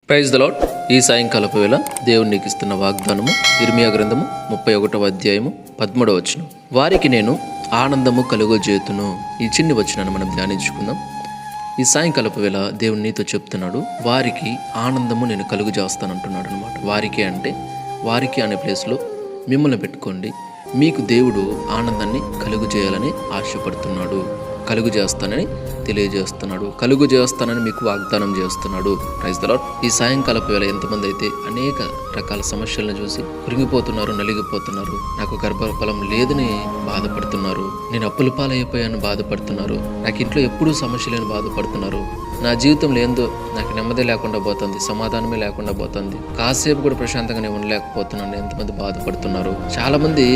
Praise the Lord. ఈ సాయంకాలపు వేళ దేవుడు నీకు ఇస్తున్న వాగ్దానము ఇర్మియా గ్రంథము 31వ అధ్యాయము 13వ వచనం. వారికి నేను ఆనందము కలుగజేతును. ఈ చిన్ని వచనాన్ని మనం ధ్యానించుకుందాం. ఈ సాయంకాలపు వేళ దేవుడు నీతో చెప్తున్నాడు, వారికి ఆనందము నేను కలుగు చేస్తానంటున్నాడు అనమాట. వారికి అంటే వారికి అనే ప్లేస్లో మిమ్మల్ని పెట్టుకోండి. మీకు దేవుడు ఆనందాన్ని కలుగు చేయాలని ఆశపడుతున్నాడు, కలుగు చేస్తానని తెలియజేస్తున్నాడు, కలుగు చేస్తానని మీకు వాగ్దానం చేస్తున్నాడు. Praise the Lord. ఈ సాయంకాలపు వేళ ఎంతమంది అయితే అనేక రకాల సమస్యలను చూసి కురింగిపోతున్నారు, నలిగిపోతున్నారు, నాకు గర్భఫలం లేదని బాధపడుతున్నారు, నేను అప్పుల పాలైపోయాను బాధపడుతున్నారు, నాకు ఇంట్లో ఎప్పుడూ సమస్యలను బాధపడుతున్నారు, నా జీవితంలో ఏందో నాకు నెమ్మది లేకుండా పోతుంది, సమాధానమే లేకుండా పోతుంది, కాసేపు కూడా ప్రశాంతంగా నేను ఉండలేకపోతున్నాను, ఎంతమంది బాధపడుతున్నారు. చాలా మంది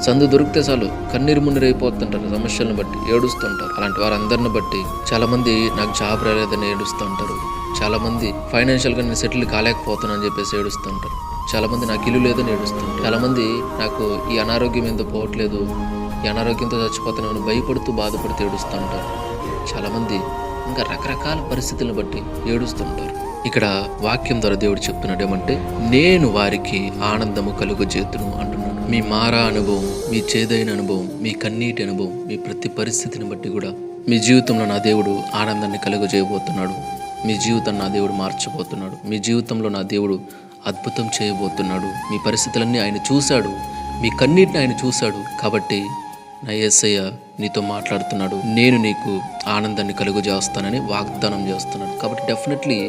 సందు దొరికితే చాలు కన్నీరు మున్నీరైపోతుంటారు, సమస్యలను బట్టి ఏడుస్తుంటారు. అలాంటి వారందరిని బట్టి చాలా మంది నాకు జాబ్ రాలేదని ఏడుస్తూ ఉంటారు, చాలా మంది ఫైనాన్షియల్గా నేను సెటిల్ కాలేకపోతున్నాను అని చెప్పేసి ఏడుస్తుంటారు, చాలా మంది నాకు ఇల్లు లేదని ఏడుస్తుంటారు, చాలా మంది నాకు ఈ అనారోగ్యం ఎందుకు పోవట్లేదు, ఈ అనారోగ్యంతో చచ్చిపోతున్నాను భయపడుతూ బాధపడుతూ ఏడుస్తూ ఉంటారు. చాలా మంది ఇంకా రకరకాల పరిస్థితులను బట్టి ఏడుస్తుంటారు. ఇక్కడ వాక్యం ద్వారా దేవుడు చెప్తున్నాడు ఏమంటే, నేను వారికి ఆనందము కలుగజేతును అంటున్నాడు. మీ మారా అనుభవం, మీ చేదైన అనుభవం, మీ కన్నీటి అనుభవం, మీ ప్రతి పరిస్థితిని బట్టి కూడా మీ జీవితంలో నా దేవుడు ఆనందాన్ని కలుగజేయబోతున్నాడు. మీ జీవితాన్ని నా దేవుడు మార్చబోతున్నాడు. మీ జీవితంలో నా దేవుడు అద్భుతం చేయబోతున్నాడు. మీ పరిస్థితులన్నీ ఆయన చూశాడు, మీ కన్నీటిని ఆయన చూశాడు. కాబట్టి నా యేసయ్య నీతో మాట్లాడుతున్నాడు, నేను నీకు ఆనందాన్ని కలుగు చేస్తానని వాగ్దానం చేస్తున్నాడు. కాబట్టి డెఫినెట్లీ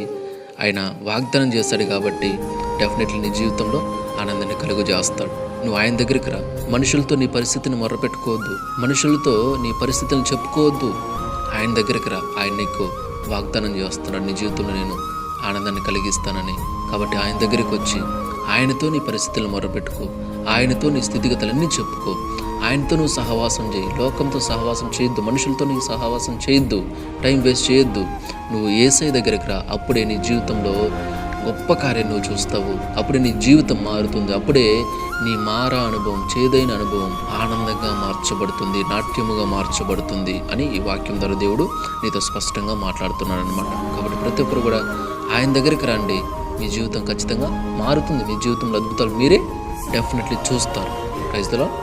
ఆయన వాగ్దానం చేస్తాడు, కాబట్టి డెఫినెట్లీ నీ జీవితంలో ఆనందాన్ని కలుగు చేస్తాడు. నువ్వు ఆయన దగ్గరికి రా. మనుషులతో నీ పరిస్థితిని మొర్రపెట్టుకోవద్దు, మనుషులతో నీ పరిస్థితులను చెప్పుకోవద్దు. ఆయన దగ్గరికి రా. ఆయన నీకు వాగ్దానం చేస్తున్నాడు, నీ జీవితంలో నేను ఆనందాన్ని కలిగిస్తానని. కాబట్టి ఆయన దగ్గరికి వచ్చి ఆయనతో నీ పరిస్థితులను మొర్రపెట్టుకో, ఆయనతో నీ స్థితిగతులన్నీ చెప్పుకో, ఆయనతో నువ్వు సహవాసం చేయి. లోకంతో సహవాసం చేయొద్దు, మనుషులతో నువ్వు సహవాసం చేయొద్దు, టైం వేస్ట్ చేయొద్దు. నువ్వు యేసయ్య దగ్గరికి రా. అప్పుడే నీ జీవితంలో గొప్ప కార్యం నువ్వు చూస్తావు. అప్పుడే నీ జీవితం మారుతుంది. అప్పుడే నీ మారా అనుభవం, చేదైన అనుభవం ఆనందంగా మార్చబడుతుంది, నాట్యముగా మార్చబడుతుంది అని ఈ వాక్యం ద్వారా దేవుడు నీతో స్పష్టంగా మాట్లాడుతున్నాడు అనమాట. కాబట్టి ప్రతి ఒక్కరు కూడా ఆయన దగ్గరికి రండి. మీ జీవితం ఖచ్చితంగా మారుతుంది. మీ జీవితంలో అద్భుతాలు మీరే డెఫినెట్లీ చూస్తారు. Praise the lord.